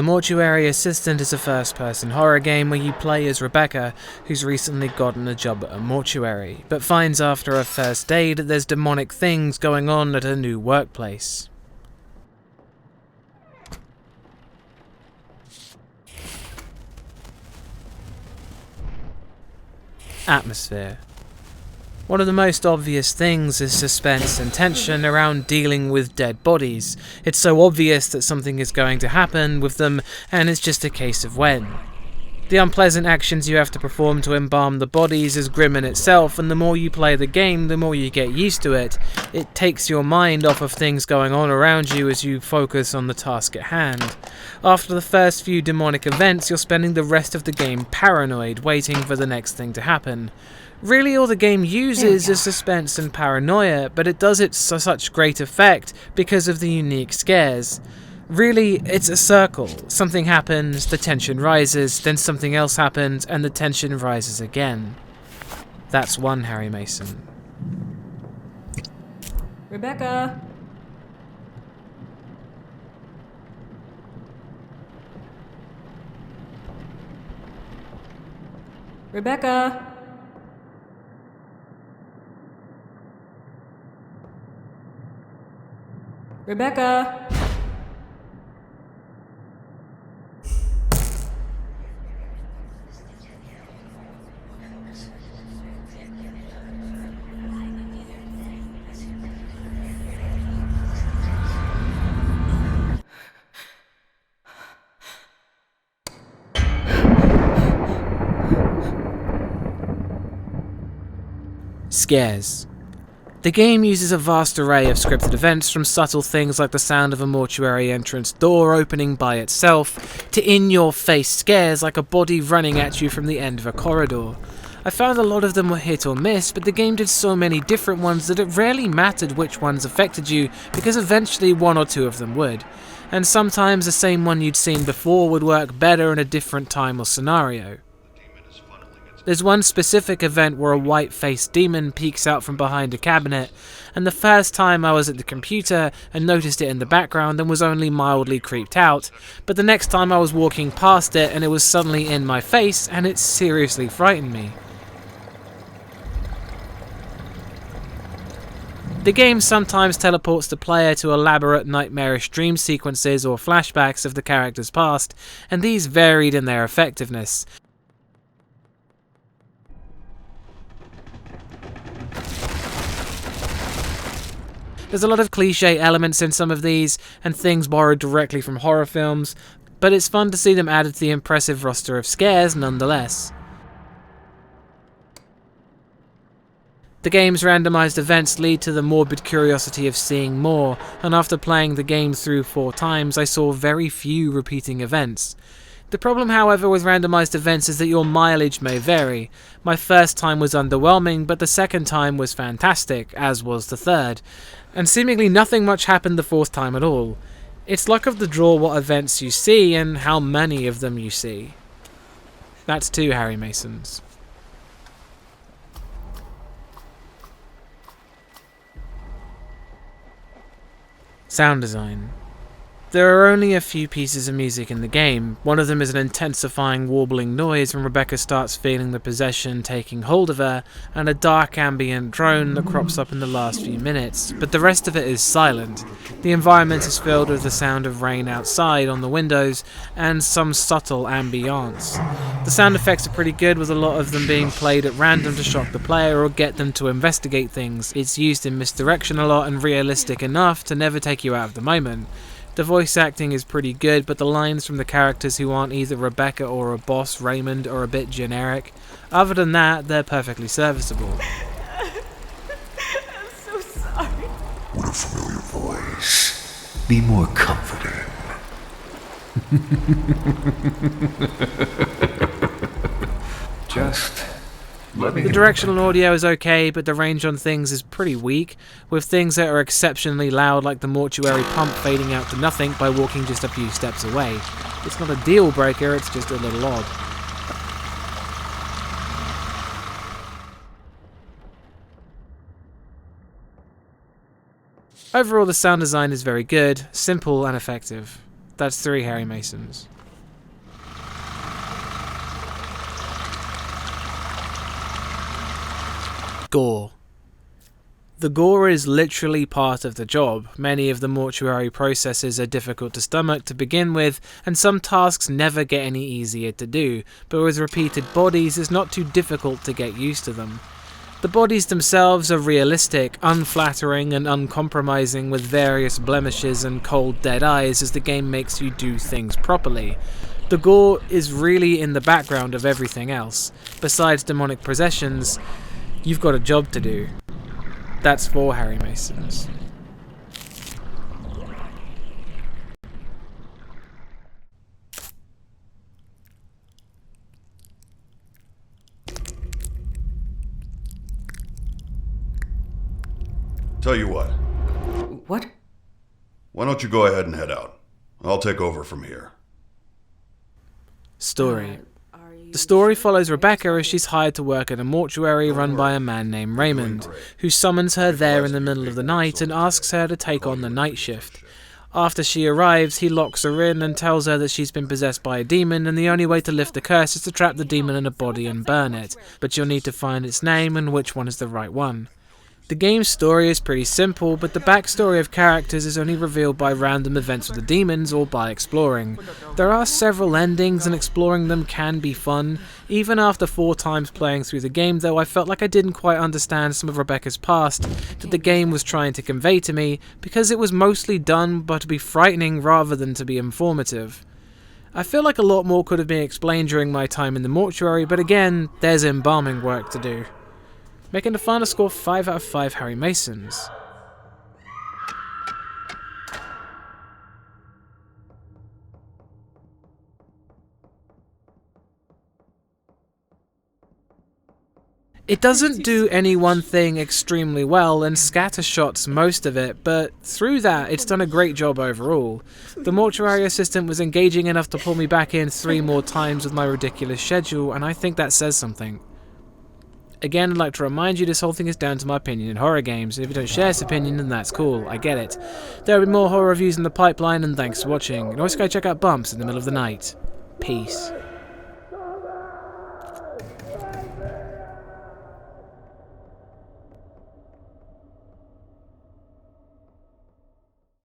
The Mortuary Assistant is a first-person horror game where you play as Rebecca, who's recently gotten a job at a mortuary, but finds after her first day that there's demonic things going on at her new workplace. Atmosphere. One of the most obvious things is suspense and tension around dealing with dead bodies. It's so obvious that something is going to happen with them, and it's just a case of when. The unpleasant actions you have to perform to embalm the bodies is grim in itself, and the more you play the game, the more you get used to it. It takes your mind off of things going on around you as you focus on the task at hand. After the first few demonic events, you're spending the rest of the game paranoid, waiting for the next thing to happen. Really, all the game uses is suspense and paranoia, but it does it to such great effect because of the unique scares. Really, it's a circle. Something happens, the tension rises, then something else happens, and the tension rises again. That's one Harry Mason. Rebecca! Rebecca! Rebecca! Scares. The game uses a vast array of scripted events, from subtle things like the sound of a mortuary entrance door opening by itself, to in-your-face scares like a body running at you from the end of a corridor. I found a lot of them were hit or miss, but the game did so many different ones that it rarely mattered which ones affected you, because eventually one or two of them would. And sometimes the same one you'd seen before would work better in a different time or scenario. There's one specific event where a white-faced demon peeks out from behind a cabinet, and the first time I was at the computer and noticed it in the background and was only mildly creeped out, but the next time I was walking past it and it was suddenly in my face and it seriously frightened me. The game sometimes teleports the player to elaborate nightmarish dream sequences or flashbacks of the character's past, and these varied in their effectiveness. There's a lot of cliché elements in some of these, and things borrowed directly from horror films, but it's fun to see them added to the impressive roster of scares nonetheless. The game's randomized events lead to the morbid curiosity of seeing more, and after playing the game through 4 times, I saw very few repeating events. The problem, however, with randomized events is that your mileage may vary. My first time was underwhelming, but the second time was fantastic, as was the third. And seemingly nothing much happened the 4th time at all. It's luck of the draw what events you see and how many of them you see. That's 2 Harry Masons. Sound design. There are only a few pieces of music in the game. One of them is an intensifying warbling noise when Rebecca starts feeling the possession taking hold of her, and a dark ambient drone that crops up in the last few minutes, but the rest of it is silent. The environment is filled with the sound of rain outside on the windows, and some subtle ambiance. The sound effects are pretty good, with a lot of them being played at random to shock the player or get them to investigate things. It's used in misdirection a lot and realistic enough to never take you out of the moment. The voice acting is pretty good, but the lines from the characters who aren't either Rebecca or a boss Raymond are a bit generic. Other than that, they're perfectly serviceable. I'm so sorry. What a familiar voice. Be more comforting. Just let me The directional audio is okay, but the range on things is pretty weak, with things that are exceptionally loud like the mortuary pump fading out to nothing by walking just a few steps away. It's not a deal breaker, it's just a little odd. Overall, the sound design is very good, simple and effective. That's 3 Harry Masons. Gore. The gore is literally part of the job. Many of the mortuary processes are difficult to stomach to begin with, and some tasks never get any easier to do, but with repeated bodies it's not too difficult to get used to them. The bodies themselves are realistic, unflattering and uncompromising, with various blemishes and cold dead eyes as the game makes you do things properly. The gore is really in the background of everything else. Besides demonic possessions, you've got a job to do. That's 4 Harry Masons. Tell you what, What? why don't you go ahead and head out? I'll take over from here. Story. The story follows Rebecca as she's hired to work at a mortuary run by a man named Raymond, who summons her there in the middle of the night and asks her to take on the night shift. After she arrives, he locks her in and tells her that she's been possessed by a demon and the only way to lift the curse is to trap the demon in a body and burn it, but you'll need to find its name and which one is the right one. The game's story is pretty simple, but the backstory of characters is only revealed by random events with the demons or by exploring. There are several endings and exploring them can be fun. Even after 4 times playing through the game though, I felt like I didn't quite understand some of Rebecca's past that the game was trying to convey to me, because it was mostly done but to be frightening rather than to be informative. I feel like a lot more could have been explained during my time in the mortuary, but again, there's embalming work to do. Making the final score 5 out of 5 Harry Masons. It doesn't do any one thing extremely well and scattershots most of it, but through that it's done a great job overall. The mortuary assistant was engaging enough to pull me back in 3 more times with my ridiculous schedule, and I think that says something. Again, I'd like to remind you this whole thing is down to my opinion in horror games, and if you don't share this opinion then that's cool, I get it. There will be more horror reviews in the pipeline, and thanks for watching, and also go check out Bumps in the Middle of the Night. Peace.